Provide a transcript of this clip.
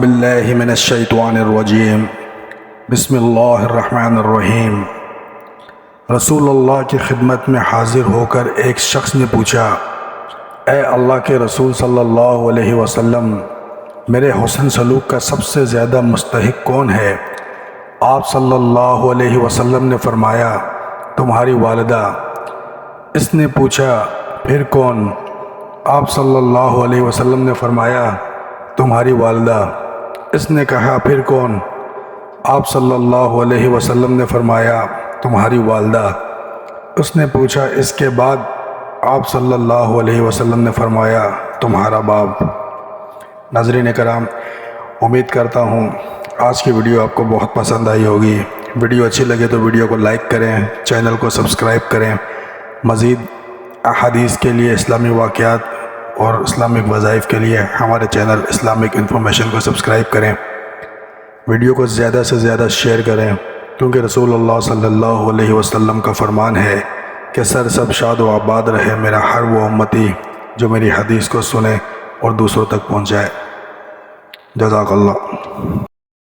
باللہ من الشیطان الرجیم بسم اللہ الرحمن الرحیم۔ رسول اللہ کی خدمت میں حاضر ہو کر ایک شخص نے پوچھا، اے اللہ کے رسول صلی اللہ علیہ وسلم، میرے حسن سلوک کا سب سے زیادہ مستحق کون ہے؟ آپ صلی اللہ علیہ وسلم نے فرمایا، تمہاری والدہ۔ اس نے پوچھا، پھر کون؟ آپ صلی اللہ علیہ وسلم نے فرمایا، تمہاری والدہ۔ اس نے کہا، پھر کون؟ آپ صلی اللہ علیہ وسلم نے فرمایا، تمہاری والدہ۔ اس نے پوچھا، اس کے بعد؟ آپ صلی اللہ علیہ وسلم نے فرمایا، تمہارا باپ۔ ناظرین کرام، امید کرتا ہوں آج کی ویڈیو آپ کو بہت پسند آئی ہوگی۔ ویڈیو اچھی لگے تو ویڈیو کو لائک کریں، چینل کو سبسکرائب کریں۔ مزید احادیث کے لیے، اسلامی واقعات اور اسلامک وظائف کے لیے ہمارے چینل اسلامک انفارمیشن کو سبسکرائب کریں۔ ویڈیو کو زیادہ سے زیادہ شیئر کریں، کیونکہ رسول اللہ صلی اللہ علیہ وسلم کا فرمان ہے کہ سر سب شاد و آباد رہے میرا ہر وہ امتی جو میری حدیث کو سنے اور دوسروں تک پہنچائے۔ جزاک اللہ۔